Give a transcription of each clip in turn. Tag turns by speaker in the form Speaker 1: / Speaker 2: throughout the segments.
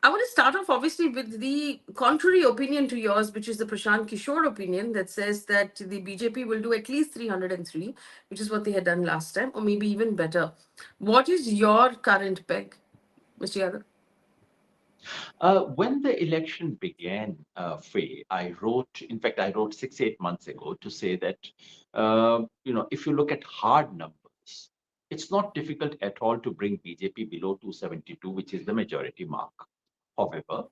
Speaker 1: I want to start off obviously with the contrary opinion to yours, which is the Prashant Kishore opinion that says that the BJP will do at least 303, which is what they had done last time, or maybe even better. What is your current peg, Mr. Yadav?
Speaker 2: When the election began, Faye, in fact, I wrote 8 months ago to say that, if you look at hard numbers, it's not difficult at all to bring BJP below 272, which is the majority mark. However,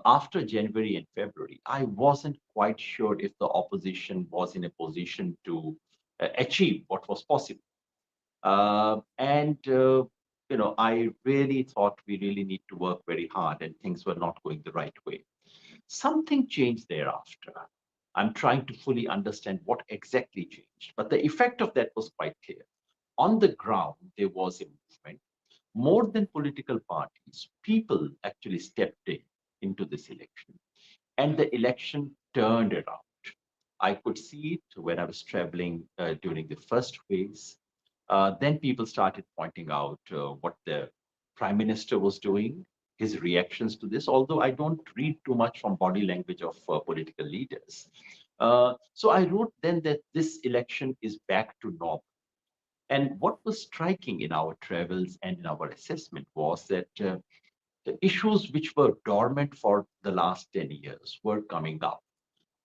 Speaker 2: after January and February, I wasn't quite sure if the opposition was in a position to achieve what was possible. And I really thought we really need to work very hard, and things were not going the right way. Something changed thereafter. I'm trying to fully understand what exactly changed, but the effect of that was quite clear. On the ground, there was a movement. More than political parties, people actually stepped into this election, and the election turned around. I could see it when I was traveling during the first phase. Then people started pointing out what the prime minister was doing, his reactions to this, although I don't read too much from body language of political leaders. So I wrote then that this election is back to normal. And what was striking in our travels and in our assessment was that the issues which were dormant for the last 10 years were coming up.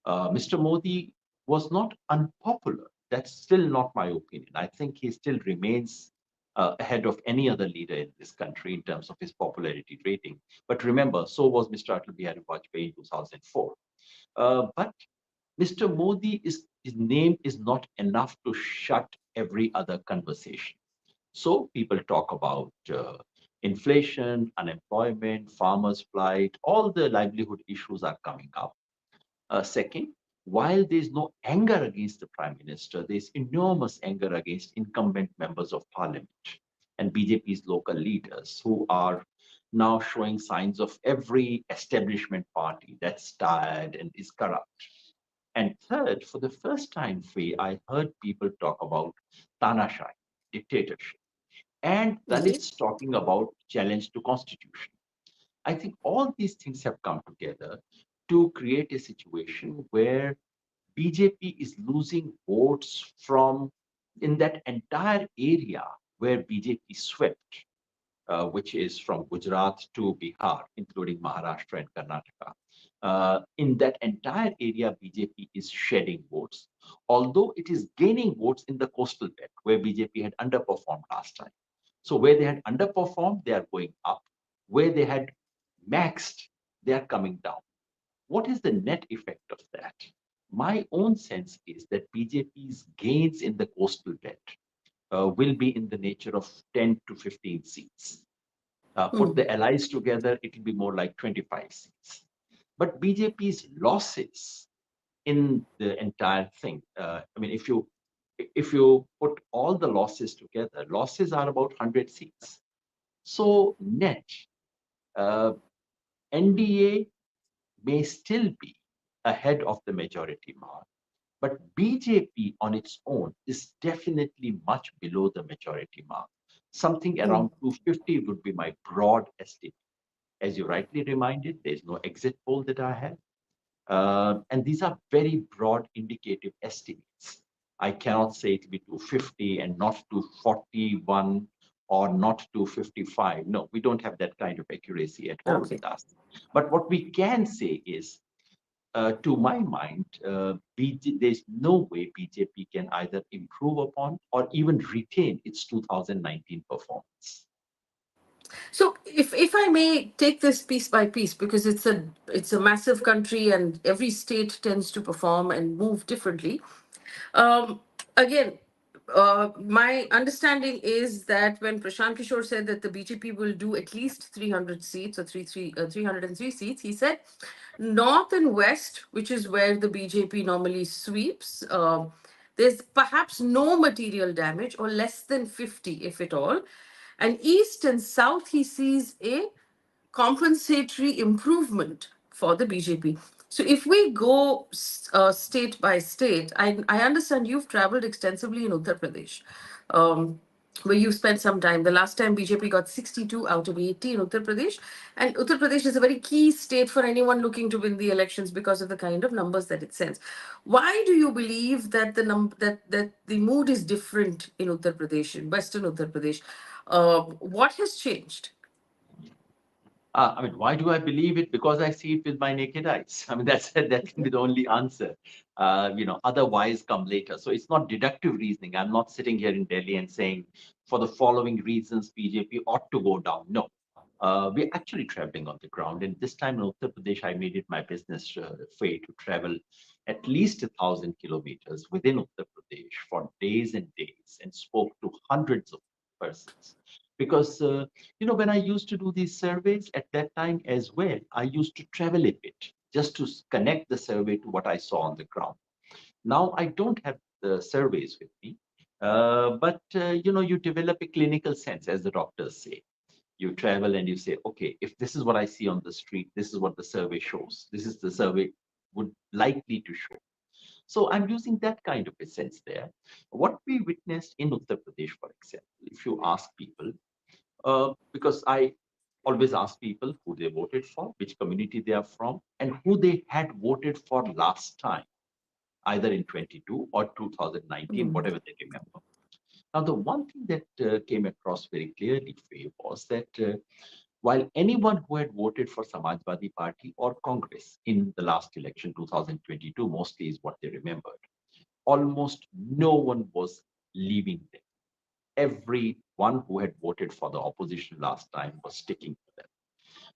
Speaker 2: Mr. Modi was not unpopular. That's still not my opinion. I think he still remains ahead of any other leader in this country in terms of his popularity rating. But remember, so was Mr. Atal Bihari Vajpayee in 2004. But Mr. Modi his name is not enough to shut every other conversation. So people talk about inflation, unemployment, farmers' plight, all the livelihood issues are coming up. Second, while there's no anger against the prime minister, there's enormous anger against incumbent members of parliament and BJP's local leaders who are now showing signs of every establishment party that's tired and is corrupt. And third, for the first time, Faye, I heard people talk about Tanashai, dictatorship, and
Speaker 1: Mhm.
Speaker 2: Dalits talking about challenge to constitution. I think all these things have come together to create a situation where BJP is losing votes from in that entire area where BJP swept, which is from Gujarat to Bihar, including Maharashtra and Karnataka. In that entire area, BJP is shedding votes, although it is gaining votes in the coastal belt where BJP had underperformed last time. So where they had underperformed, they are going up. Where they had maxed, they are coming down. What is the net effect of that? My own sense is that BJP's gains in the coastal belt will be in the nature of 10 to 15 seats. Put
Speaker 1: Hmm.
Speaker 2: the allies together, it will be more like 25 seats. But BJP's losses in the entire thing, if you put all the losses together, losses are about 100 seats. So net, uh, NDA may still be ahead of the majority mark, but BJP on its own is definitely much below the majority mark. Something
Speaker 1: Hmm.
Speaker 2: around 250 would be my broad estimate. As you rightly reminded, there's no exit poll that I have. And these are very broad indicative estimates. I cannot say it will be 250 and not 241 or not 255. No, we don't have that kind of accuracy at all
Speaker 1: Okay.
Speaker 2: with us. But what we can say is, to my mind, there's no way BJP can either improve upon or even retain its 2019 performance.
Speaker 1: So if I may take this piece by piece, because it's a massive country and every state tends to perform and move differently. Um, Again, my understanding is that when Prashant Kishore said that the BJP will do at least 300 seats or 303 seats, he said North and West, which is where the BJP normally sweeps, there's perhaps no material damage or less than 50, if at all. And East and South, he sees a compensatory improvement for the BJP. So if we go state by state, I understand you've traveled extensively in Uttar Pradesh. Um, where you spent some time. The last time BJP got 62 out of 80 in Uttar Pradesh. And Uttar Pradesh is a very key state for anyone looking to win the elections because of the kind of numbers that it sends. Why do you believe that that the mood is different in Uttar Pradesh, in Western Uttar Pradesh? What has changed?
Speaker 2: I mean, why do I believe it? Because I see it with my naked eyes. I mean, that can be the only answer. Otherwise come later. So it's not deductive reasoning. I'm not sitting here in Delhi and saying, for the following reasons, BJP ought to go down. No, we're actually traveling on the ground. And this time in Uttar Pradesh, I made it my business, Faye, to travel at least 1,000 kilometers within Uttar Pradesh for days and days and spoke to hundreds of persons. Because when I used to do these surveys at that time as well, I used to travel a bit just to connect the survey to what I saw on the ground. Now I don't have the surveys with me, but you develop a clinical sense, as the doctors say. You travel and you say, okay, if this is what I see on the street, this is what the survey shows. This is the survey would likely to show. So I'm using that kind of a sense there. What we witnessed in Uttar Pradesh, for example, if you ask people, because I always ask people who they voted for, which community they are from, and who they had voted for last time, either in 22 or 2019,
Speaker 1: Mm.
Speaker 2: whatever they remember. Now, the one thing that came across very clearly, Faye, was that while anyone who had voted for Samajwadi Party or Congress in the last election, 2022, mostly is what they remembered, almost no one was leaving them. Everyone who had voted for the opposition last time was sticking to them.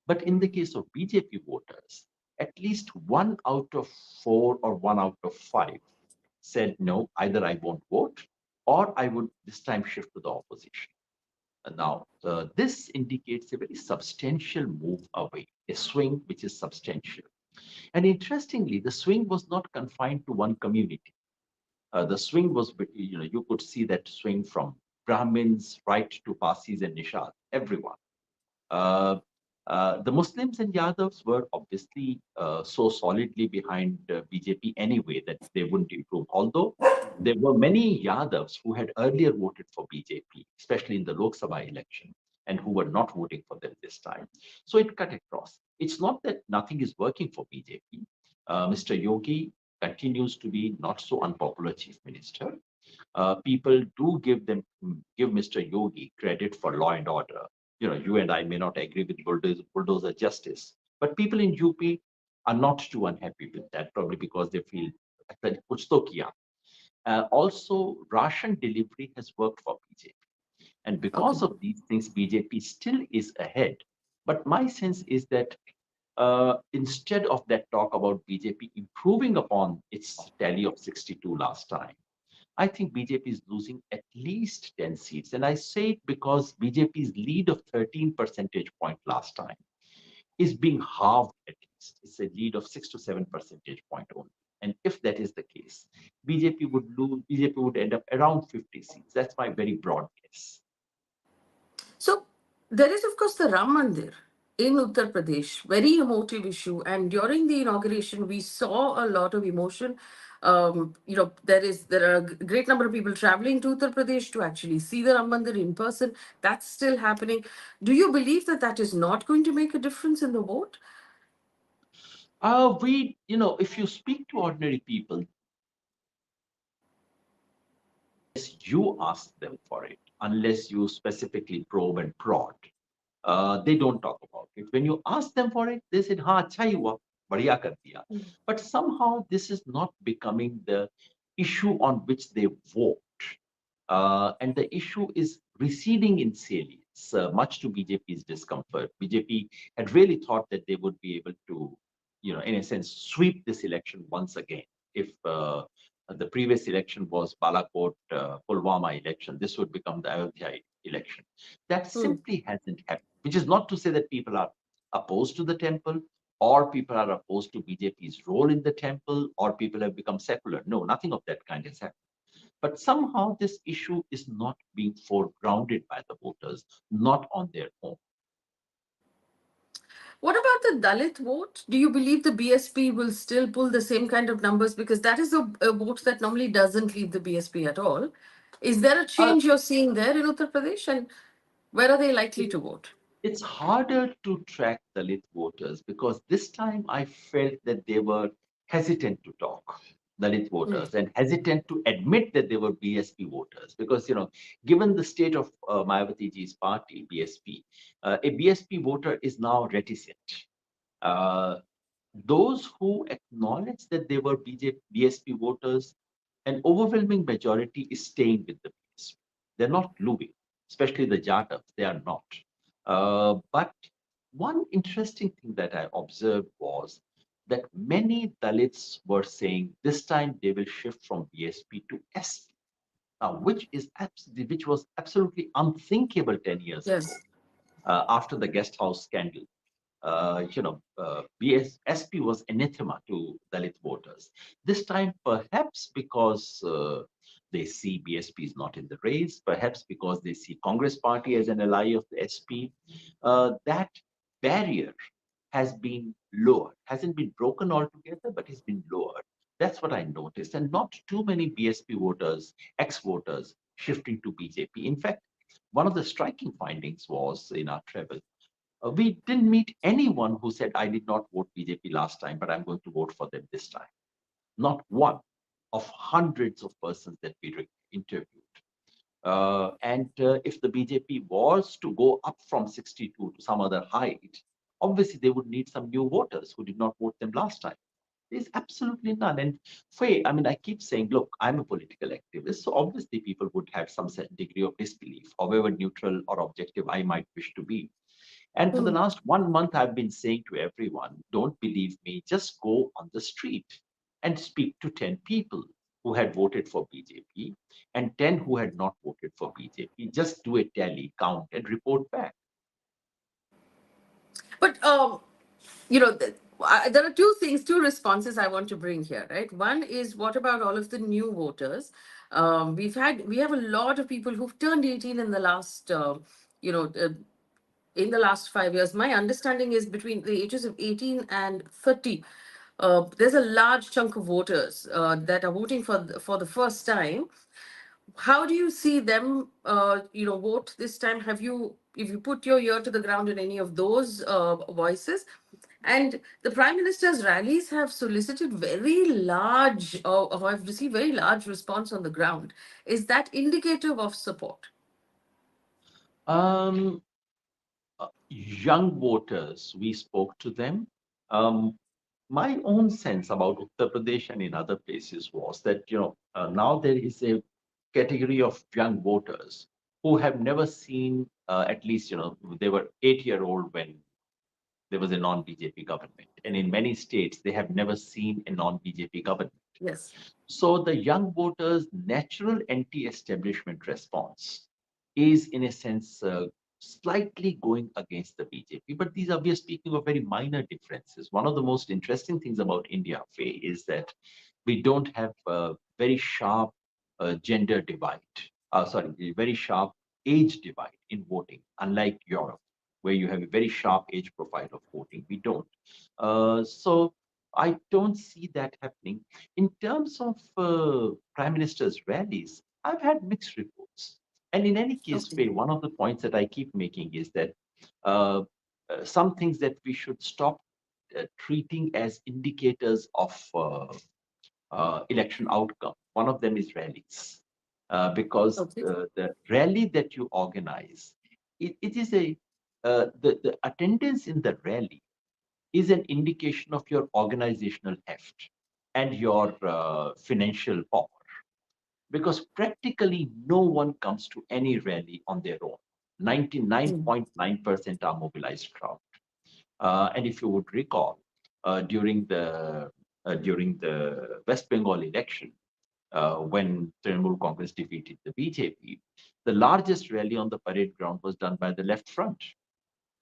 Speaker 2: But in the case of BJP voters, at least 1 out of 4 or 1 out of 5 said, no, either I won't vote or I would this time shift to the opposition. Now, this indicates a very substantial move away, a swing which is substantial. And interestingly, the swing was not confined to one community. The swing was, you could see that swing from Brahmins right to Parsis and Nishad, everyone. Uh, the Muslims and Yadavs were obviously so solidly behind BJP anyway that they wouldn't improve. Although there were many Yadavs who had earlier voted for BJP, especially in the Lok Sabha election, and who were not voting for them this time. So it cut across. It's not that nothing is working for BJP. Mr. Yogi continues to be not so unpopular chief minister. People do give Mr. Yogi credit for law and order. You and I may not agree with bulldozer justice, but people in UP are not too unhappy with that, probably because they feel kuch to kiya. Also, ration delivery has worked for BJP. And
Speaker 1: Okay.
Speaker 2: because of these things, BJP still is ahead. But my sense is that instead of that talk about BJP improving upon its tally of 62 last time, I think BJP is losing at least 10 seats. And I say it because BJP's lead of 13 percentage point last time is being halved at least. It's a lead of 6 to 7 percentage point only. And if that is the case, BJP would end up around 50 seats. That's my very broad guess.
Speaker 1: So there is, of course, the Ram Mandir in Uttar Pradesh, very emotive issue. And during the inauguration, we saw a lot of emotion. There are a great number of people traveling to Uttar Pradesh to actually see the Ram Mandir in person. That's still happening. Do you believe that that is not going to make a difference in the vote?
Speaker 2: If you speak to ordinary people, you ask them for it, unless you specifically probe and prod. They don't talk about it. When you ask them for it, they said, "Ha, acha hi hua, badhiya kar diya." But somehow this is not becoming the issue on which they vote. And the issue is receding in salience, much to BJP's discomfort. BJP had really thought that they would be able to, in a sense, sweep this election once again. If the previous election was Balakot, Pulwama election, this would become the Ayodhya election. That
Speaker 1: Hmm.
Speaker 2: simply hasn't happened, which is not to say that people are opposed to the temple or people are opposed to BJP's role in the temple or people have become secular. No, nothing of that kind has happened. But somehow this issue is not being foregrounded by the voters, not on their own.
Speaker 1: What about the Dalit vote? Do you believe the BSP will still pull the same kind of numbers? Because that is a vote that normally doesn't leave the BSP at all. Is there a
Speaker 2: Uh,
Speaker 1: change you're seeing there in Uttar Pradesh, and where are they likely to vote?
Speaker 2: it's harder to track Dalit voters because this time I felt that they were hesitant to talk, Dalit
Speaker 1: Hmm.
Speaker 2: voters, and hesitant to admit that they were BSP voters. Because, given the state of Mayawati ji's party, BSP, a BSP voter is now reticent. Uh, those who acknowledge that they were BSP voters, an overwhelming majority is staying with the BSP. They're not moving, especially the Jatavs, they are not. But one interesting thing that I observed was that many Dalits were saying this time they will shift from BSP to SP, which was absolutely unthinkable 10 years ago,
Speaker 1: Yes.
Speaker 2: after the guest house scandal. SP was anathema to Dalit voters. This time, perhaps because they see BSP is not in the race, perhaps because they see Congress party as an ally of the SP, that barrier has been lowered. Hasn't been broken altogether, but it's been lowered. That's what I noticed. And not too many BSP voters, ex-voters, shifting to BJP. In fact, one of the striking findings was in our travel, we didn't meet anyone who said, I did not vote BJP last time, but I'm going to vote for them this time. Not one of hundreds of persons that we interviewed. And if the BJP was to go up from 62 to some other height, obviously they would need some new voters who did not vote them last time. There's absolutely none. And Faye, I mean, I keep saying, look, I'm a political activist, so obviously people would have some degree of disbelief, however neutral or objective I might wish to be. And for the
Speaker 1: Hmm.
Speaker 2: last 1 month, I've been saying to everyone, don't believe me, just go on the street and speak to 10 people who had voted for BJP and 10 who had not voted for BJP. Just do a tally, count, and report back.
Speaker 1: But you know, there are two things, two responses I want to bring here, right? One is, what about all of the new voters? We have a lot of people who've turned 18 in the last, you know, in the last 5 years. My understanding is between the ages of 18 and 30. There's a large chunk of voters that are voting for the first time. How do you see them, vote this time? If you put your ear to the ground in any of those voices? And the Prime Minister's rallies have solicited very large, or have received very large response on the ground. Is that indicative of support?
Speaker 2: Um, Young voters, we spoke to them. Um, my own sense about Uttar Pradesh and in other places was that, now there is a category of young voters who have never seen, at least, they were 8-year-old when there was a non-BJP government. And in many states, they have never seen a non-BJP government.
Speaker 1: Yes.
Speaker 2: So the young voters' natural anti-establishment response is, in a sense, slightly going against the BJP. But we are speaking of very minor differences. One of the most interesting things about India, Faye, is that we don't have a very sharp gender divide. Sorry, a very sharp age divide in voting, unlike Europe, where you have a very sharp age profile of voting. We don't. So I don't see that happening. In terms of prime minister's rallies, I've had mixed reports. And in any case,
Speaker 1: Okay.
Speaker 2: Faye, one of the points that I keep making is that uh, some things that we should stop treating as indicators of election outcome. One of them is rallies, because
Speaker 1: Okay.
Speaker 2: the rally that you organize, it is the attendance in the rally is an indication of your organizational heft and your financial power. Because practically no one comes to any rally on their own.
Speaker 1: Mm.
Speaker 2: 99.9% are mobilized crowd. And if you would recall, during the West Bengal election, when Trinamool Congress defeated the BJP, the largest rally on the parade ground was done by the left front.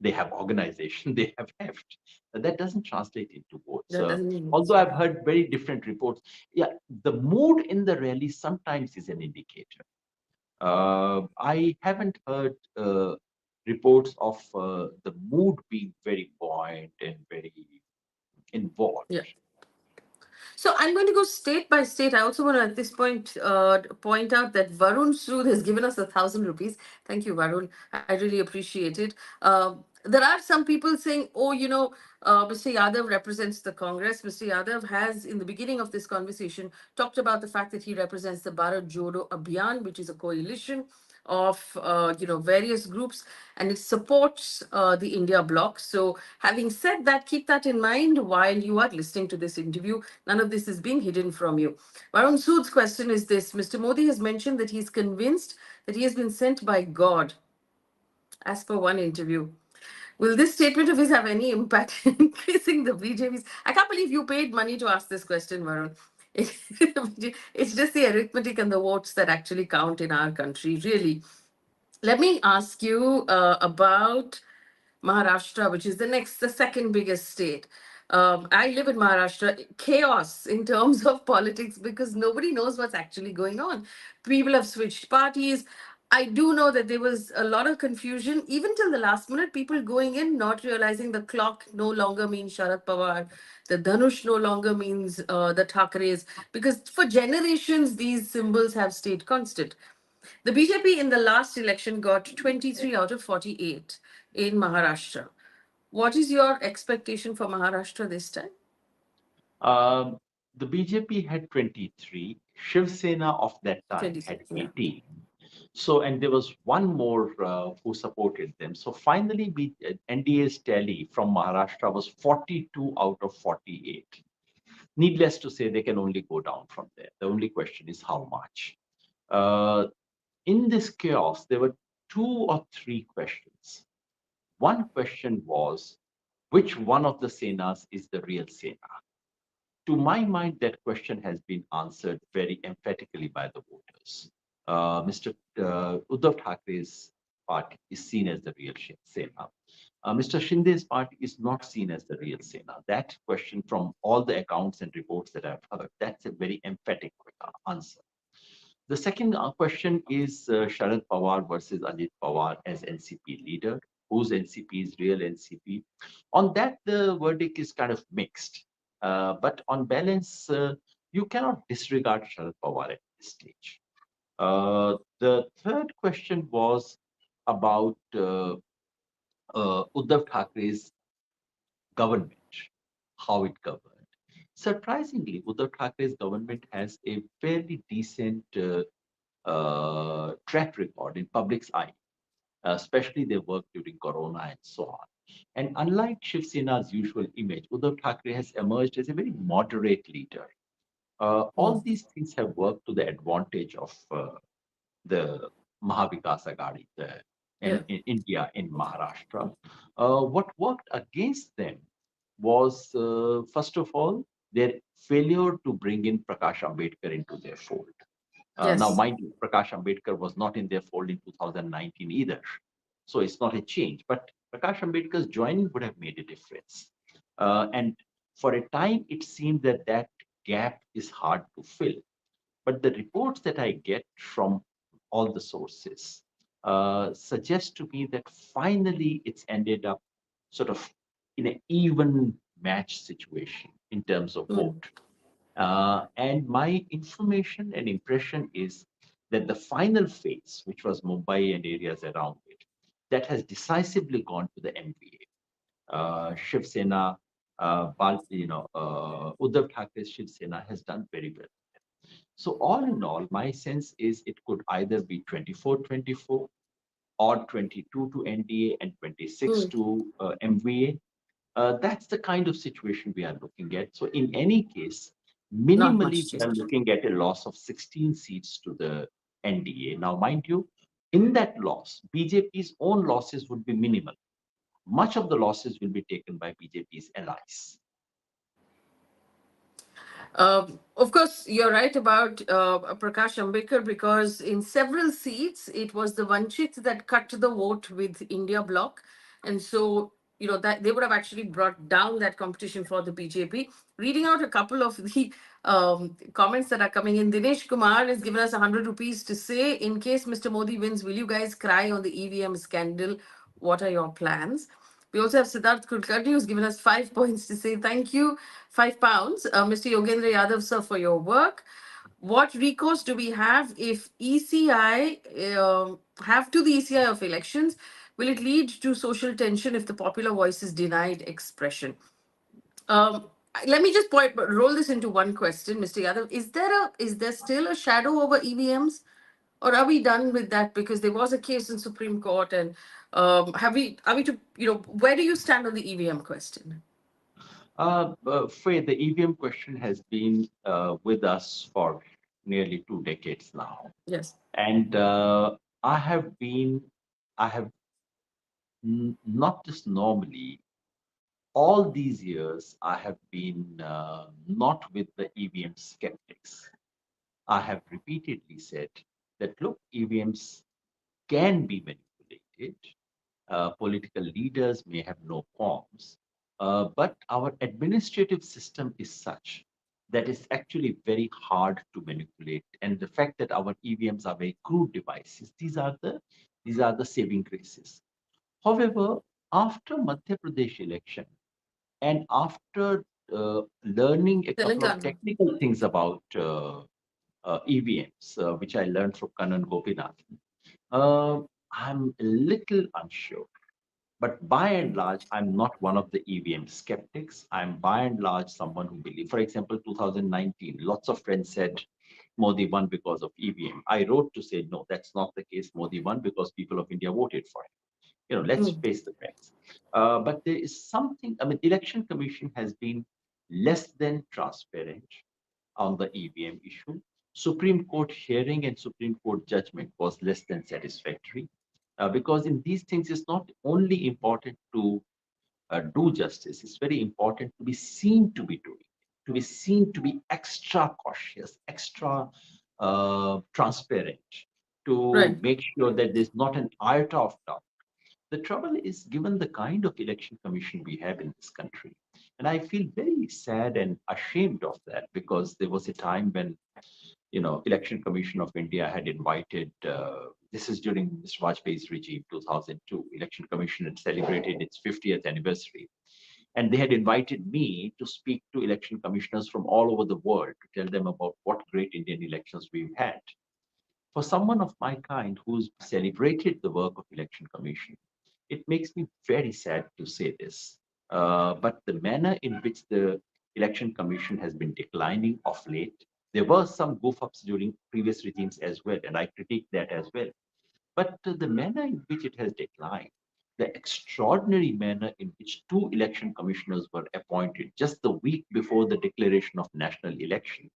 Speaker 2: They have organization, they have heft. That doesn't translate into votes.
Speaker 1: That doesn't mean
Speaker 2: Although
Speaker 1: it's
Speaker 2: I've heard very different reports. Yeah, the mood in the rally sometimes is an indicator. I haven't heard reports of the mood being very buoyant and very involved.
Speaker 1: yeah. So I'm going to go state by state. I also want to at this point point out that Varun Sood has given us 1,000 rupees. Thank you, Varun. I really appreciate it. There are some people saying, "Oh, Mr. Yadav represents the Congress." Mr. Yadav has, in the beginning of this conversation, talked about the fact that he represents the Bharat Jodo Abhiyan, which is a coalition of various groups, and it supports the India bloc. So having said that, keep that in mind while you are listening to this interview. None of this is being hidden from you. Varun Sood's question is this: Mr. Modi has mentioned that he is convinced that he has been sent by God, as per one interview. Will this statement of his have any impact in increasing the BJP's? I can't believe you paid money to ask this question, Varun. It's just the arithmetic and the votes that actually count in our country, really. Let me ask you about Maharashtra, which is the second biggest state. I live in Maharashtra. Chaos in terms of politics because nobody knows what's actually going on. People have switched parties. I do know that there was a lot of confusion, even till the last minute. People going in, not realizing the clock no longer means Sharad Pawar, the Dhanush no longer means the Thakres, because for generations these symbols have stayed constant. The BJP in the last election got 23 out of 48 in Maharashtra. What is your expectation for Maharashtra this time?
Speaker 2: Um, the BJP had 23. Shiv Sena of that time
Speaker 1: 23.
Speaker 2: had
Speaker 1: Yeah.
Speaker 2: 18. So, and there was one more who supported them. So finally, NDA's tally from Maharashtra was 42 out of 48. Needless to say, they can only go down from there. The only question is how much. Uh, in this chaos, there were two or three questions. One question was, which one of the Senas is the real Sena? To my mind, that question has been answered very emphatically by the voters. Mr. Uddhav Thackeray's party is seen as the real Sena. Mr. Shinde's party is not seen as the real Sena. That question, from all the accounts and reports that I've heard, that's a very emphatic answer. The second question is Sharad Pawar versus Ajit Pawar as NCP leader. Whose NCP is real NCP? On that, the verdict is kind of mixed. But on balance, you cannot disregard Sharad Pawar at this stage. The third question was about Uddhav Thackeray's government, how it governed. Surprisingly, Uddhav Thackeray's government has a fairly decent track record in public's eye, especially their work during Corona and so on. And unlike Shiv Sena's usual image, Uddhav Thackeray has emerged as a very moderate leader. All
Speaker 1: Mm.
Speaker 2: these things have worked to the advantage of the Mahavikas Agadi
Speaker 1: Yeah.
Speaker 2: in India, in Maharashtra. What worked against them was, first of all, their failure to bring in Prakash Ambedkar into their fold. Now,
Speaker 1: Yes.
Speaker 2: mind you, Prakash Ambedkar was not in their fold in 2019 either. So it's not a change. But Prakash Ambedkar's joining would have made a difference. And for a time, it seemed that that gap is hard to fill. But the reports that I get from all the sources suggest to me that finally it's ended up sort of in an even match situation in terms of
Speaker 1: Mm.
Speaker 2: vote. And my information and impression is that the final phase, which was Mumbai and areas around it, that has decisively gone to the MVA. Shiv Sena, Uddhav Thackeray's Shiv Sena has done very well. So all in all, my sense is it could either be 24-24 or 22 to NDA and 26
Speaker 1: Mm.
Speaker 2: to MVA. That's the kind of situation we are looking at. So in any case,
Speaker 1: Not
Speaker 2: minimally,
Speaker 1: much
Speaker 2: we are
Speaker 1: change.
Speaker 2: looking at a loss of 16 seats to the NDA. Now, mind you, in that loss, BJP's own losses would be minimal. Much of the losses will be taken by BJP's allies.
Speaker 1: Of course, you're right about Prakash Ambedkar because in several seats it was the Vanchit that cut the vote with India Bloc, and so that they would have actually brought down that competition for the BJP. Reading out a couple of the comments that are coming in, Dinesh Kumar has given us 100 rupees to say, in case Mr. Modi wins, will you guys cry on the EVM scandal? What are your plans? We also have Siddharth Kulkarni, who's given us 5 points to say thank you. £5. Mr. Yogendra Yadav, sir, for your work. What recourse do we have if ECI have to the ECI of elections? Will it lead to social tension if the popular voice is denied expression? Um, Let me just roll this into one question, Mr. Yadav. Is there still a shadow over EVMs, or are we done with that? Because there was a case in Supreme Court, and have we are we to where do you stand on the EVM question?
Speaker 2: Faye, the EVM question has been with us for nearly 2 decades now.
Speaker 1: Yes.
Speaker 2: And I have been, I have not just normally, all these years, I have been not with the EVM skeptics. I have repeatedly said that, look, EVMs can be manipulated. Political leaders may have no qualms, but our administrative system is such that it's actually very hard to manipulate. And the fact that our EVMs are very crude devices, these are the saving graces. However, after Madhya Pradesh election and after learning a couple of
Speaker 1: Telangana.
Speaker 2: technical things about EVMs, which I learned from Kanan Gopinath, uh, I'm a little unsure. But by and large, I'm not one of the EVM skeptics. I'm by and large someone who believes, for example, 2019, lots of friends said Modi won because of EVM. I wrote to say, no, that's not the case. Modi won because people of India voted for him. Let's
Speaker 1: Mm.
Speaker 2: face the facts. But there is something, I mean, Election Commission has been less than transparent on the EVM issue. Supreme Court hearing and Supreme Court judgment was less than satisfactory. Because in these things, it's not only important to do justice, it's very important to be seen to be doing, to be seen to be extra cautious, extra transparent, to
Speaker 1: Right.
Speaker 2: make sure that there's not an iota of doubt. The trouble is, given the kind of election commission we have in this country, and I feel very sad and ashamed of that, because there was a time when, Election Commission of India had invited, this is during Mr. Vajpayee's regime, 2002, Election Commission had celebrated its 50th anniversary. And they had invited me to speak to election commissioners from all over the world to tell them about what great Indian elections we've had. For someone of my kind who's celebrated the work of Election Commission, it makes me very sad to say this. But the manner in which the Election Commission has been declining of late, there were some goof ups during previous regimes as well, and I critique that as well. But the manner in which it has declined, the extraordinary manner in which two election commissioners were appointed just the week before the declaration of national election,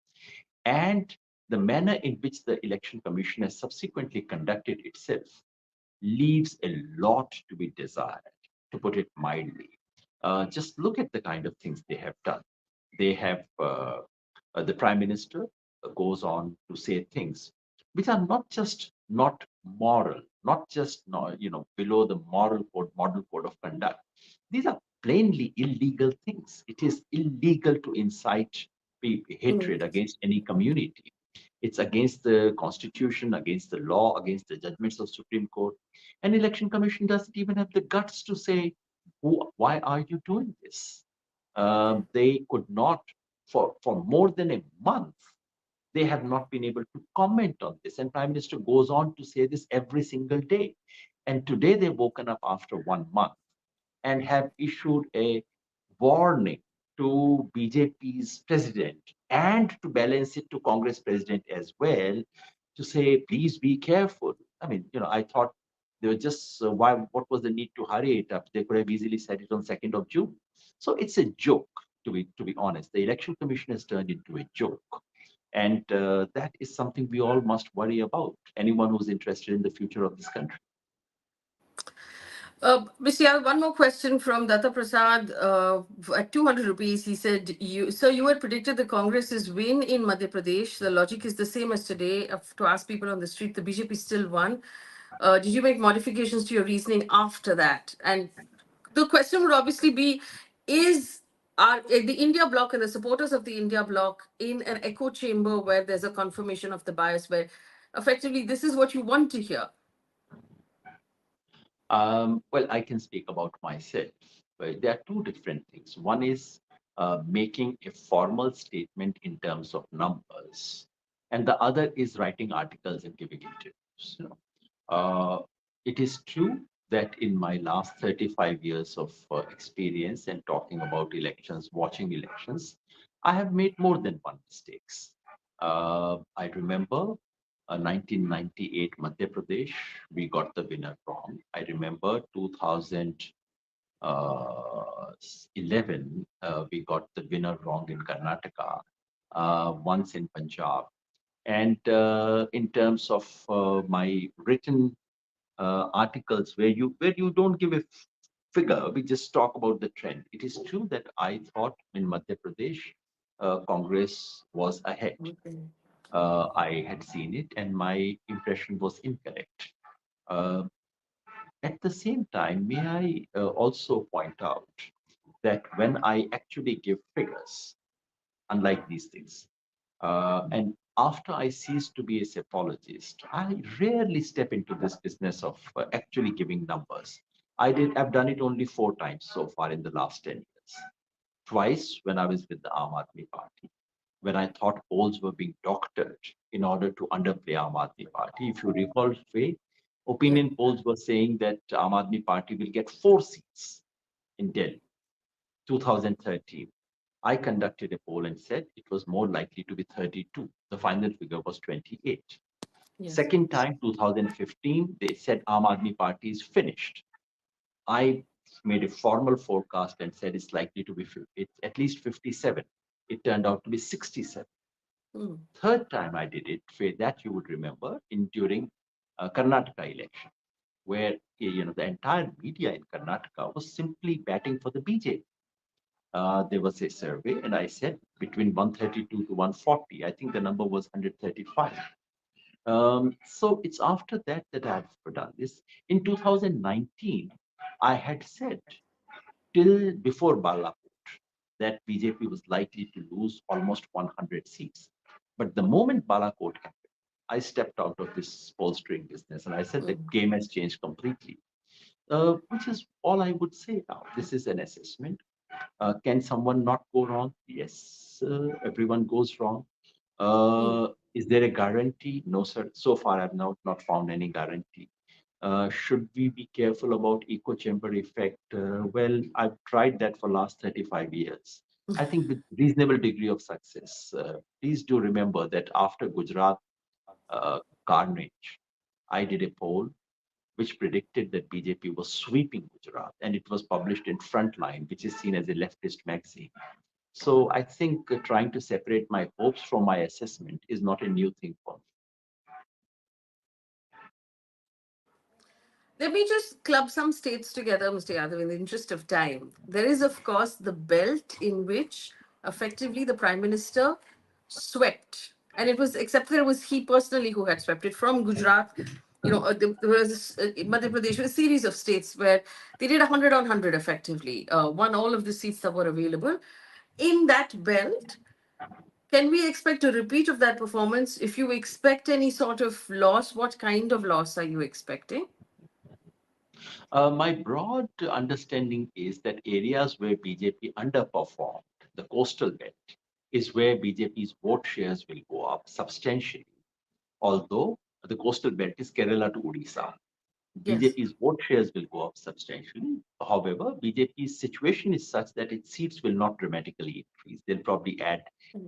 Speaker 2: and the manner in which the election commission has subsequently conducted itself, leaves a lot to be desired, to put it mildly. Just look at the kind of things they have done. They have, the prime minister goes on to say things which are not just not moral, not just below the moral code, model code of conduct. These are plainly illegal things. It is illegal to incite
Speaker 1: Mm.
Speaker 2: hatred against any community. It's against the constitution, against the law, against the judgments of Supreme Court. And Election Commission doesn't even have the guts to say, why are you doing this? They could not, for more than a month, they have not been able to comment on this. And Prime Minister goes on to say this every single day. And today they've woken up after 1 month and have issued a warning to BJP's president and to balance it to Congress president as well, to say, please be careful. I mean, I thought they were just, what was the need to hurry it up? They could have easily said it on 2nd of June. So it's a joke, to be honest. The Election Commission has turned into a joke. And that is something we all must worry about, anyone who's interested in the future of this country.
Speaker 1: Mr. Yadav, one more question from Datta Prasad. At 200 rupees, he said, you had predicted the Congress's win in Madhya Pradesh. The logic is the same as today. To ask people on the street, the BJP still won. Did you make modifications to your reasoning after that? And the question would obviously be, are the India bloc and the supporters of the India bloc in an echo chamber where there's a confirmation of the bias, where effectively this is what you want to hear?
Speaker 2: Well, I can speak about myself. There are two different things. One is making a formal statement in terms of numbers, and the other is writing articles and giving interviews. It is true that in my last 35 years of experience and talking about elections, watching elections, I have made more than one mistakes. I remember 1998 Madhya Pradesh, we got the winner wrong. I remember 2011, we got the winner wrong in Karnataka, once in Punjab. And in terms of my written articles where you don't give a figure, we just talk about the trend. It is true that I thought in Madhya Pradesh, Congress was ahead.
Speaker 1: Okay.
Speaker 2: I had seen it, and my impression was incorrect. Uh, at the same time, may I also point out that when I actually give figures, unlike these things, and after I ceased to be a psephologist, I rarely step into this business of actually giving numbers. I've done it only 4 times so far in the last 10 years. Twice when I was with the Aam Aadmi Party, when I thought polls were being doctored in order to underplay Aam Aadmi Party. If you recall, Faye,
Speaker 1: Yeah.
Speaker 2: opinion polls were saying that Aam Aadmi Party will get 4 seats in Delhi, 2013. I conducted a poll and said it was more likely to be 32. The final figure was 28.
Speaker 1: Yes.
Speaker 2: Second time, 2015, they said Aam Aadmi Party is finished. I made a formal forecast and said it's likely to be it's at least 57. It turned out to be 67.
Speaker 1: Mm.
Speaker 2: Third time I did it, that you would remember, in during Karnataka election, where the entire media in Karnataka was simply batting for the BJP. There was a survey, and I said between 132 to 140. I think the number was 135. So it's after that that I've done this. In 2019, I had said till before Balapur that BJP was likely to lose almost 100 seats. But the moment Balakot happened, I stepped out of this polstering business and I said the
Speaker 1: Mm.
Speaker 2: game has changed completely, which is all I would say now. This is an assessment. Can someone not go wrong? Yes, everyone goes wrong.
Speaker 1: Mm.
Speaker 2: Is there a guarantee? No, sir. So far, I've not found any guarantee. Should we be careful about echo chamber effect? Well, I've tried that for last 35 years. I think with reasonable degree of success. Please do remember that after Gujarat uh, carnage, I did a poll which predicted that BJP was sweeping Gujarat, and it was published in Frontline, which is seen as a leftist magazine. So I think trying to separate my hopes from my assessment is not a new thing for me.
Speaker 1: Let me just club some states together, Mr. Yadav, in the interest of time. There is, of course, the belt in which effectively the Prime Minister swept. And it was, except that it was he personally who had swept it from Gujarat. There was Madhya Pradesh, a series of states where they did 100 on 100 effectively, won all of the seats that were available. In that belt, can we expect a repeat of that performance? If you expect any sort of loss, what kind of loss are you expecting?
Speaker 2: My broad understanding is that areas where BJP underperformed, the coastal belt, is where BJP's vote shares will go up substantially. Although the coastal belt is Kerala to Odisha,
Speaker 1: Yes.
Speaker 2: BJP's vote shares will go up substantially. However, BJP's situation is such that its seats will not dramatically increase. They'll probably add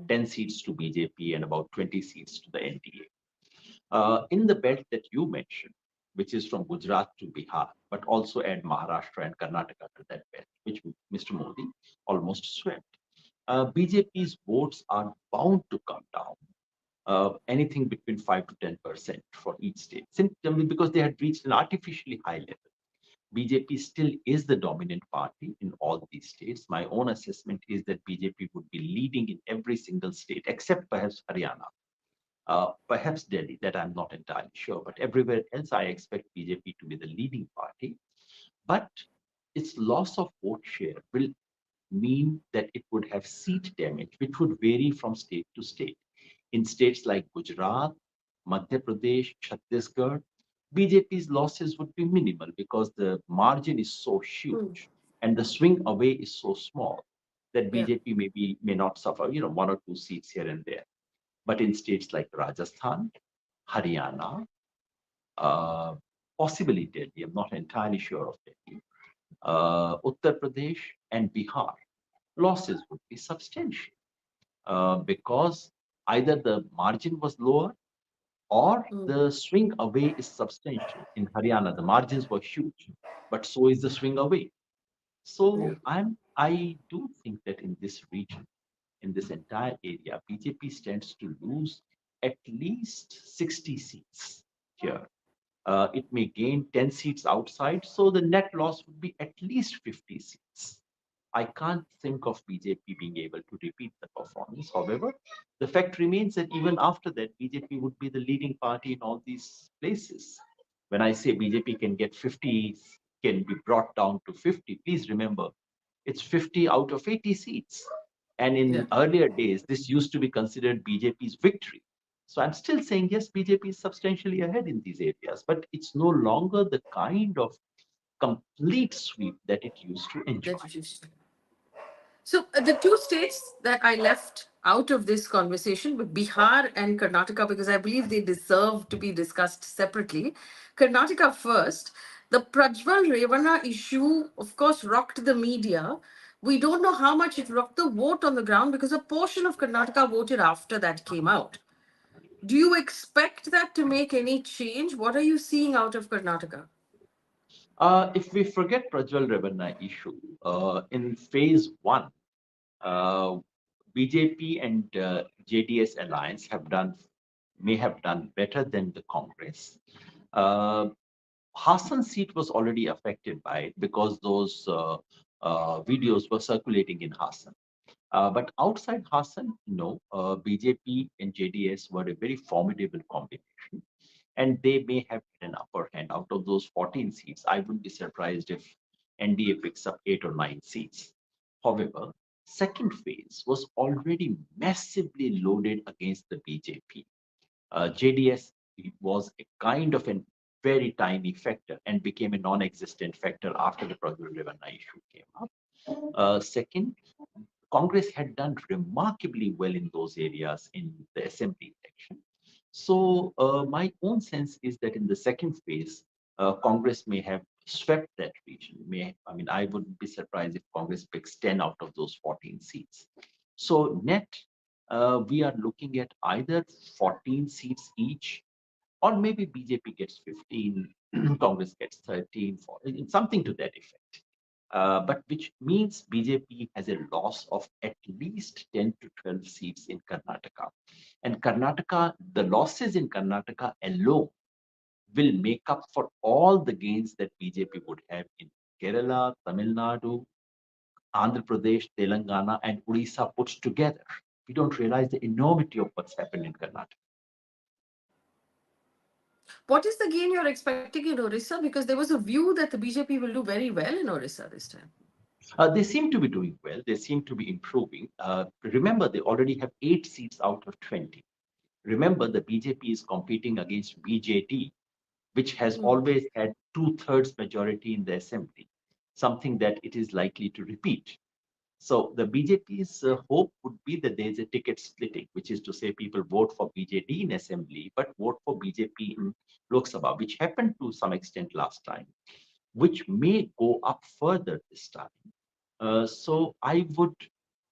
Speaker 2: 10 seats to BJP and about 20 seats to the NDA. In the belt that you mentioned, which is from Gujarat to Bihar, but also add Maharashtra and Karnataka to that belt, which Mr. Modi almost swept. BJP's votes are bound to come down, anything between 5 to 10% for each state, simply because they had reached an artificially high level. BJP still is the dominant party in all these states. My own assessment is that BJP would be leading in every single state, except perhaps Haryana, perhaps Delhi, that I'm not entirely sure. But everywhere else, I expect BJP to be the leading party. But its loss of vote share will mean that it would have seat damage, which would vary from state to state. In states like Gujarat, Madhya Pradesh, Chhattisgarh, BJP's losses would be minimal because the margin is so
Speaker 1: Hmm.
Speaker 2: huge and the swing away is so small that
Speaker 1: Yeah.
Speaker 2: BJP may not suffer, one or two seats here and there. But in states like Rajasthan, Haryana, uh, possibly Delhi, I'm not entirely sure of Delhi, Uttar Pradesh, and Bihar, losses would be substantial because either the margin was lower or
Speaker 1: Hmm.
Speaker 2: the swing away is substantial. In Haryana, the margins were huge, but so is the swing away.
Speaker 1: Yeah.
Speaker 2: So I do think that in this region, in this entire area, BJP stands to lose at least 60 seats here. It may gain 10 seats outside, so the net loss would be at least 50 seats. I can't think of BJP being able to repeat the performance. However, the fact remains that even after that, BJP would be the leading party in all these places. When I say BJP can get 50, can be brought down to 50, please remember it's 50 out of 80 seats. And
Speaker 1: Yeah.
Speaker 2: in earlier days, this used to be considered BJP's victory. So I'm still saying, yes, BJP is substantially ahead in these areas, but it's no longer the kind of complete sweep that it used to enjoy.
Speaker 1: That you just. So the two states that I left out of this conversation were Bihar and Karnataka because I believe they deserve to be discussed separately. Karnataka first. The Prajwal Revana issue, of course, rocked the media. We don't know how much it rocked the vote on the ground because a portion of Karnataka voted after that came out. Do you expect that to make any change? What are you seeing out of Karnataka?
Speaker 2: If we forget Prajwal Ravana issue, in phase one, uh, BJP and JDS alliance may have done better than the Congress. Uh, Hassan seat was already affected by it because those videos were circulating in Hassan. But outside Hassan, no, BJP and JDS were a very formidable combination, and they may have an upper hand. Out of those 14 seats, I wouldn't be surprised if NDA picks up 8 or 9 seats. However, second phase was already massively loaded against the BJP. JDS was a kind of a very tiny factor and became a non-existent factor after the Prajwal Ravana issue came up. Second, Congress had done remarkably well in those areas in the assembly election. So my own sense is that in the second phase, Congress may have swept that region. I wouldn't be surprised if Congress picks 10 out of those 14 seats. So net, we are looking at either 14 seats each, or maybe BJP gets 15, Congress gets 13, something to that effect. But which means BJP has a loss of at least 10 to 12 seats in Karnataka. And Karnataka, the losses in Karnataka alone will make up for all the gains that BJP would have in Kerala, Tamil Nadu, Andhra Pradesh, Telangana, and Odisha put together. We don't realize the enormity of what's happened in Karnataka.
Speaker 1: What is the gain you're expecting in Orissa? Because there was a view that the BJP will do very well in Orissa this time.
Speaker 2: They seem to be doing well. They seem to be improving. Remember, they already have 8 seats out of 20. Remember, the BJP is competing against BJT, which has
Speaker 1: Mm.
Speaker 2: always had two-thirds majority in the assembly, something that it is likely to repeat. So the BJP's hope would be that there is a ticket splitting, which is to say people vote for BJD in assembly, but vote for BJP in Lok Sabha, which happened to some extent last time, which may go up further this time. So I would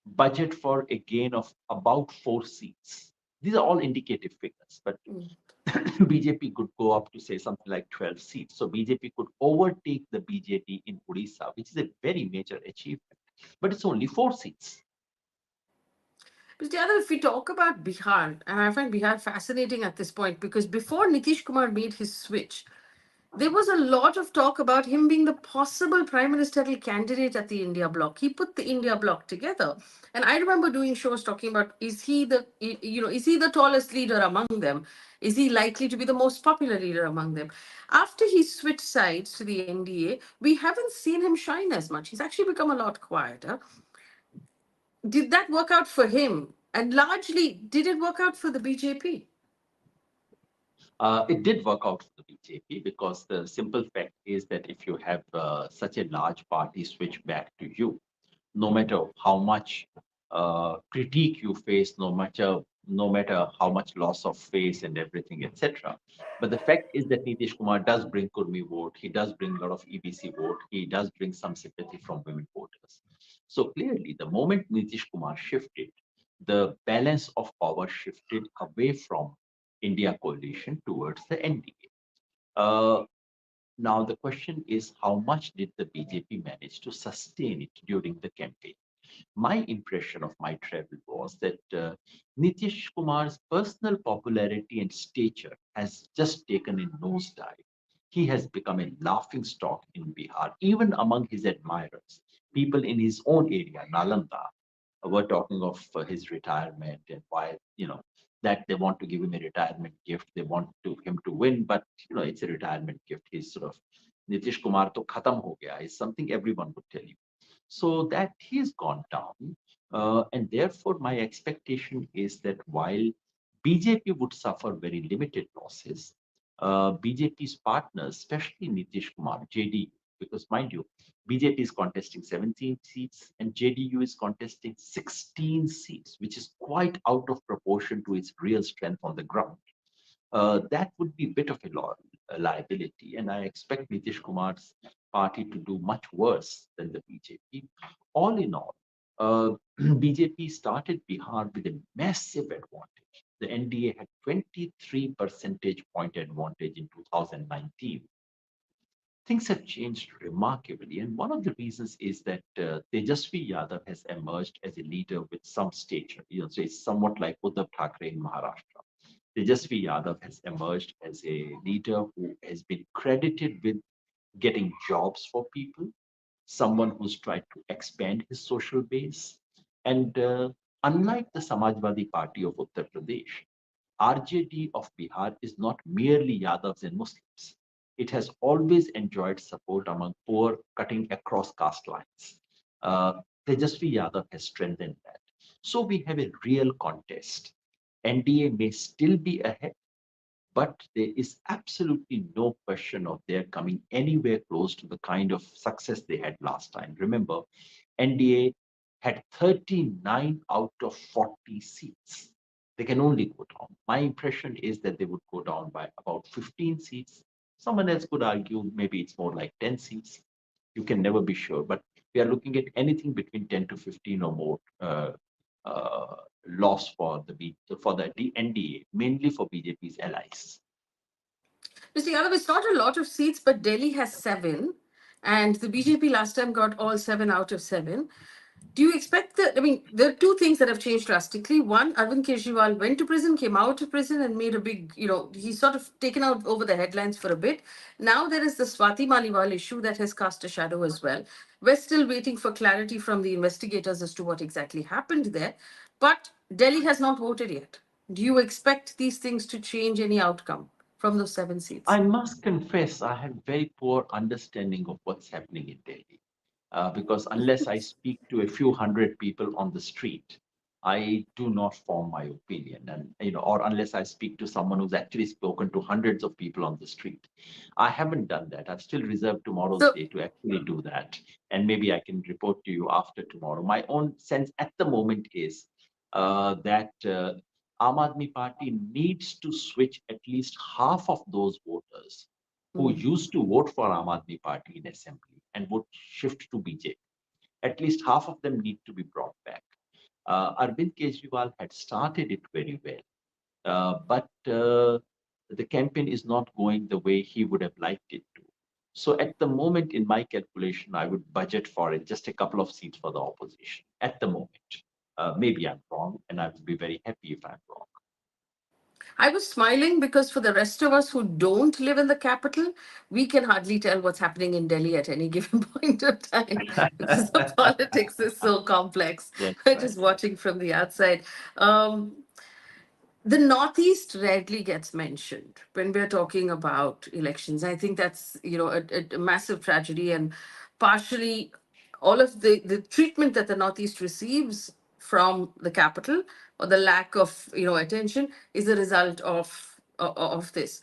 Speaker 2: budget for a gain of about 4 seats. These are all indicative figures, but
Speaker 1: Mm.
Speaker 2: BJP could go up to say something like 12 seats. So BJP could overtake the BJD in Odisha, which is a very major achievement. But it's only 4 seats.
Speaker 1: But the other, if we talk about Bihar, and I find Bihar fascinating at this point because before Nitish Kumar made his switch, there was a lot of talk about him being the possible prime ministerial candidate at the India bloc. He put the India bloc together. And I remember doing shows talking about is he the tallest leader among them? Is he likely to be the most popular leader among them? After he switched sides to the NDA, we haven't seen him shine as much. He's actually become a lot quieter. Did that work out for him? And largely, did it work out for the BJP?
Speaker 2: It did work out for the BJP because the simple fact is that if you have such a large party switch back to you, no matter how much critique you face, no matter how much loss of face and everything, etc. But the fact is that Nitish Kumar does bring Kurmi vote, he does bring a lot of EBC vote, he does bring some sympathy from women voters. So clearly, the moment Nitish Kumar shifted, the balance of power shifted away from India coalition towards the NDA. Now the question is, how much did the BJP manage to sustain it during the campaign? My impression of my travel was that Nitish Kumar's personal popularity and stature has just taken a nosedive. He has become a laughing stock in Bihar, even among his admirers. People in his own area, Nalanda, were talking of his retirement and why, that they want to give him a retirement gift. They want him to win, but it's a retirement gift. He's sort of Nitish Kumar to khatam ho gaya is something everyone would tell you. So that he's gone down. And therefore, my expectation is that while BJP would suffer very limited losses, BJP's partners, especially Nitish Kumar, JDU, because mind you, BJP is contesting 17 seats and JDU is contesting 16 seats, which is quite out of proportion to its real strength on the ground. That would be a bit of a liability. And I expect Nitish Kumar's party to do much worse than the BJP. All in all, BJP started Bihar with a massive advantage. The NDA had 23 percentage point advantage in 2019. Things have changed remarkably. And one of the reasons is that Tejasvi Yadav has emerged as a leader with some stature. So it's somewhat like Uddhav Thackeray in Maharashtra. Tejasvi Yadav has emerged as a leader who has been credited with getting jobs for people, someone who's tried to expand his social base. And unlike the Samajwadi Party of Uttar Pradesh, RJD of Bihar is not merely Yadavs and Muslims. It has always enjoyed support among poor, cutting across caste lines. Uh, Tejasvi Yadav has strengthened that. So we have a real contest. NDA may still be ahead, but there is absolutely no question of their coming anywhere close to the kind of success they had last time. Remember, NDA had 39 out of 40 seats. They can only go down. My impression is that they would go down by about 15 seats. Someone else could argue maybe it's more like 10 seats. You can never be sure, but we are looking at anything between 10 to 15 or more uh, loss for the NDA, mainly for BJP's allies.
Speaker 1: Mr. Yadav, it's not a lot of seats, but Delhi has seven, and the BJP last time got all seven out of seven. Do you expect that? I mean, there are two things that have changed drastically. One, Arvind Kejriwal went to prison, came out of prison, and made a big, he's sort of taken out over the headlines for a bit. Now there is the Swati Maliwal issue that has cast a shadow as well. We're still waiting for clarity from the investigators as to what exactly happened there. But Delhi has not voted yet. Do you expect these things to change any outcome from those seven seats?
Speaker 2: I must confess, I have very poor understanding of what's happening in Delhi. Because unless I speak to a few hundred people on the street, I do not form my opinion. And or unless I speak to someone who's actually spoken to hundreds of people on the street. I haven't done that. I've still reserved tomorrow's
Speaker 1: So
Speaker 2: day to actually do that. And maybe I can report to you after tomorrow. My own sense at the moment is that Aam Aadmi Party needs to switch at least half of those voters who used to vote for Aam Aadmi Party in assembly and would shift to BJP. At least half of them need to be brought back. Arvind Kejriwal had started it very well, but the campaign is not going the way he would have liked it to. So at the moment, in my calculation, I would budget for it just a couple of seats for the opposition at the moment. Maybe I'm wrong, and I would be very happy if I'm wrong.
Speaker 1: I was smiling because for the rest of us who don't live in the capital, we can hardly tell what's happening in Delhi at any given point of time because the politics is so complex.
Speaker 2: That's right.
Speaker 1: Just watching from the outside. Um, the Northeast rarely gets mentioned when we're talking about elections. I think that's a massive tragedy, and partially all of the treatment that the Northeast receives from the capital or the lack of attention is a result of of this.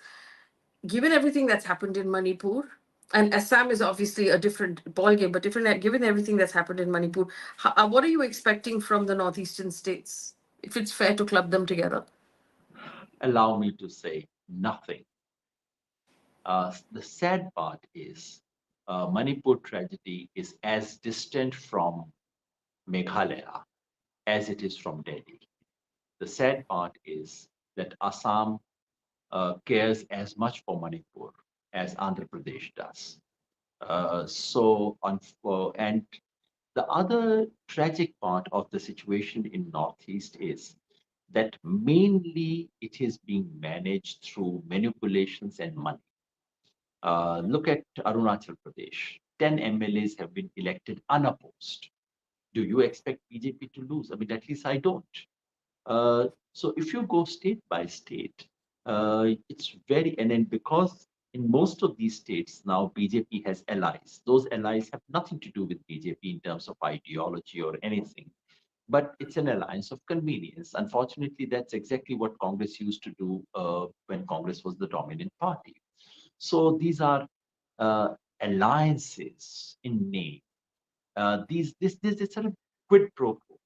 Speaker 1: Given everything that's happened in Manipur, and Assam is obviously a different ballgame, but different. Given everything that's happened in Manipur, what are you expecting from the northeastern states? If it's fair to club them together.
Speaker 2: Allow me to say nothing. The sad part is Manipur tragedy is as distant from Meghalaya as it is from Delhi. The sad part is that Assam cares as much for Manipur as Andhra Pradesh does. And the other tragic part of the situation in Northeast is that mainly it is being managed through manipulations and money. Look at Arunachal Pradesh. 10 MLAs have been elected unopposed. Do you expect BJP to lose? I mean, at least I don't. So if you go state by state, it's very, and then because in most of these states now BJP has allies. Those allies have nothing to do with BJP in terms of ideology or anything, but it's an alliance of convenience. Unfortunately, that's exactly what Congress used to do when Congress was the dominant party. So these are uh, alliances in name. This is sort of quid pro quo.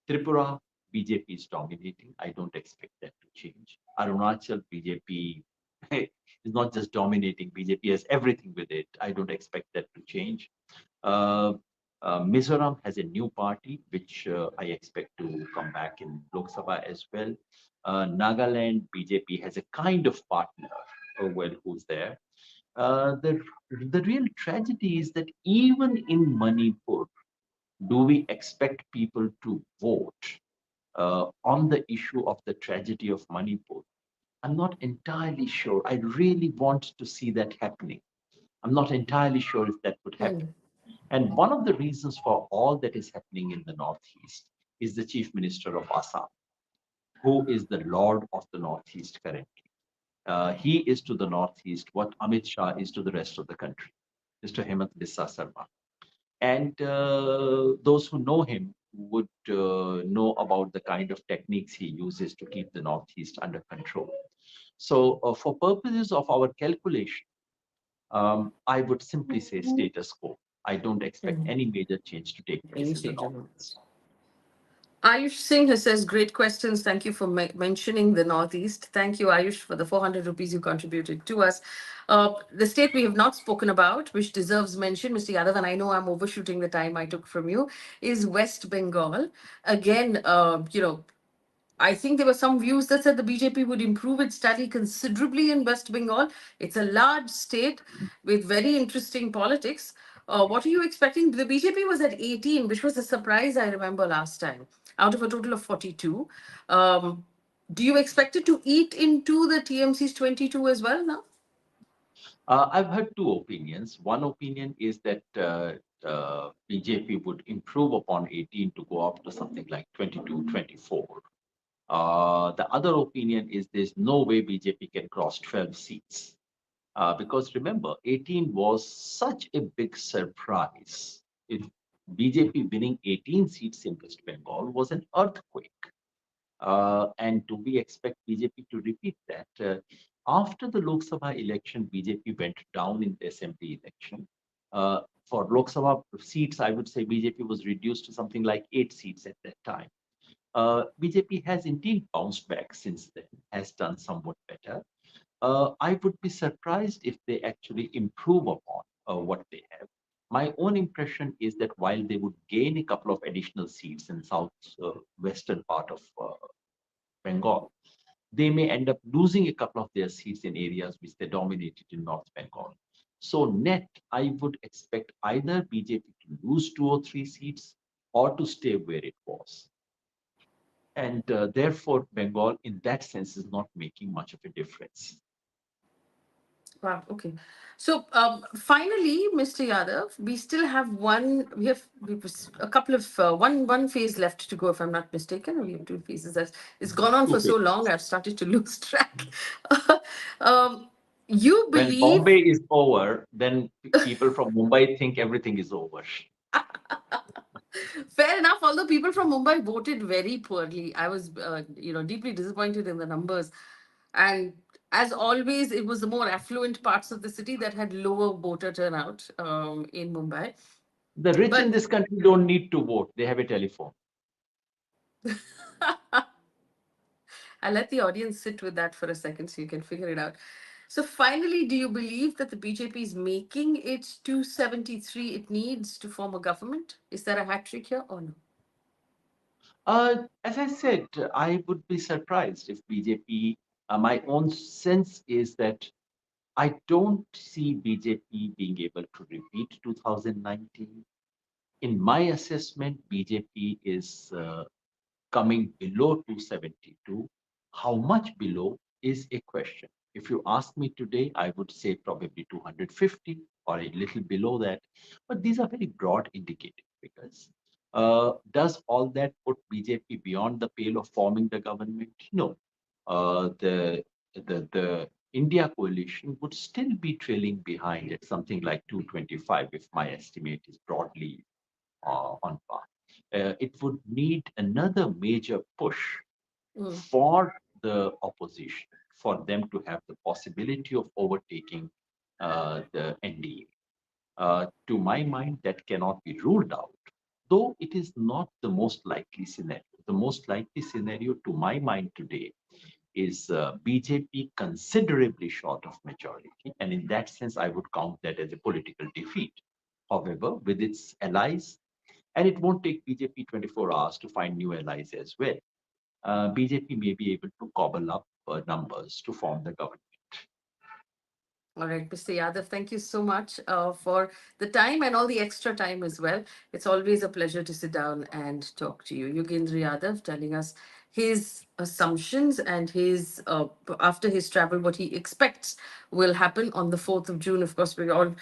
Speaker 2: Tripura, BJP is dominating. I don't expect that to change. Arunachal, BJP is not just dominating, BJP has everything with it. I don't expect that to change. Uh, Mizoram has a new party, which I expect to come back in Lok Sabha as well. Nagaland, BJP has a kind of partner, well, who's there. The real tragedy is that even in Manipur, do we expect people to vote on the issue of the tragedy of Manipur? I'm not entirely sure. I really want to see that happening. I'm not entirely sure if that would happen.
Speaker 1: Hmm.
Speaker 2: And one of the reasons for all that is happening in the Northeast is the Chief Minister of Assam, who is the Lord of the Northeast currently. He is to the Northeast what Amit Shah is to the rest of the country, Mr. Hemant Biswa Sarma. And those who know him would know about the kind of techniques he uses to keep the Northeast under control. So, for purposes of our calculation, I would simply say status quo. I don't expect
Speaker 1: Hmm.
Speaker 2: any major change to take place
Speaker 1: Any
Speaker 2: in the
Speaker 1: change?
Speaker 2: Northeast.
Speaker 1: Ayush Singh has says, great questions. Thank you for mentioning the Northeast. Thank you, Ayush, for the 400 rupees you contributed to us. The state we have not spoken about, which deserves mention, Mr. Yadav, and I know I'm overshooting the time I took from you, is West Bengal. Again, I think there were some views that said the BJP would improve its tally considerably in West Bengal. It's a large state with very interesting politics. What are you expecting? The BJP was at 18, which was a surprise, I remember last time, out of a total of 42. Um, do you expect it to eat into the TMC's 22 as well now?
Speaker 2: I've heard two opinions. One opinion is that BJP would improve upon 18 to go up to something like 22, 24. The other opinion is there's no way BJP can cross 12 seats. Because remember, 18 was such a big surprise. If BJP winning 18 seats in West Bengal was an earthquake. And do we expect BJP to repeat that? After the Lok Sabha election, BJP went down in the assembly election. For Lok Sabha seats, I would say BJP was reduced to something like 8 seats at that time. BJP has indeed bounced back since then, has done somewhat better. I would be surprised if they actually improve upon what they have. My own impression is that while they would gain a couple of additional seats in south western part of Bengal, they may end up losing a couple of their seats in areas which they dominated in North Bengal. So net, I would expect either BJP to lose 2 or 3 seats or to stay where it was. And therefore, Bengal, in that sense, is not making much of a difference.
Speaker 1: Wow. Okay. So finally, Mr. Yadav, we still have a couple of one phase left to go, if I'm not mistaken. Or we have two phases. It's gone on for so long, I've started to lose track. um, you
Speaker 2: When
Speaker 1: believe
Speaker 2: Bombay is over, then people from Mumbai think everything is over.
Speaker 1: fair enough. Although people from Mumbai voted very poorly, I was deeply disappointed in the numbers, and As always, it was the more affluent parts of the city that had lower voter turnout in Mumbai.
Speaker 2: The rich in
Speaker 1: But
Speaker 2: this country don't need to vote. They have a telephone.
Speaker 1: I'll let the audience sit with that for a second so you can figure it out. So, finally, do you believe that the BJP is making it 273 it needs to form a government? Is there a hat trick here or no?
Speaker 2: As I said, I would be surprised if BJP. My own sense is that I don't see BJP being able to repeat 2019. In my assessment, BJP is coming below 272. How much below is a question. If you ask me today, I would say probably 250 or a little below that. But these are very broad indicative figures. Does all that put BJP beyond the pale of forming the government? No. The India coalition would still be trailing behind at something like 225 if my estimate is broadly on par. It would need another major push
Speaker 1: Mm.
Speaker 2: for the opposition, for them to have the possibility of overtaking the NDA. To my mind, that cannot be ruled out, though it is not the most likely scenario. The most likely scenario, to my mind today, is BJP considerably short of majority. And in that sense, I would count that as a political defeat. However, with its allies, and it won't take BJP 24 hours to find new allies as well. BJP may be able to cobble up numbers to form the government.
Speaker 1: All right, Mr. Yadav, thank you so much for the time and all the extra time as well. It's always a pleasure to sit down and talk to you. Yogendra Yadav telling us his assumptions and his, after his travel, what he expects will happen on the 4th of June. Of course, we're all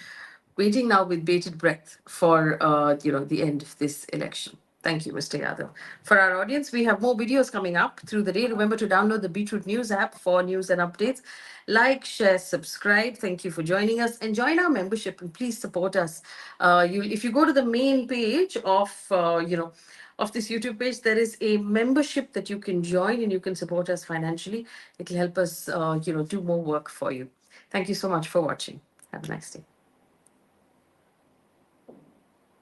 Speaker 1: waiting now with bated breath for the end of this election. Thank you, Mr. Yadav. For our audience, we have more videos coming up through the day. Remember to download the Beetroot News app for news and updates. Like, share, subscribe. Thank you for joining us and join our membership and please support us. If you go to the main page of this YouTube page, there is a membership that you can join and you can support us financially. It'll help us, do more work for you. Thank you so much for watching. Have a nice day.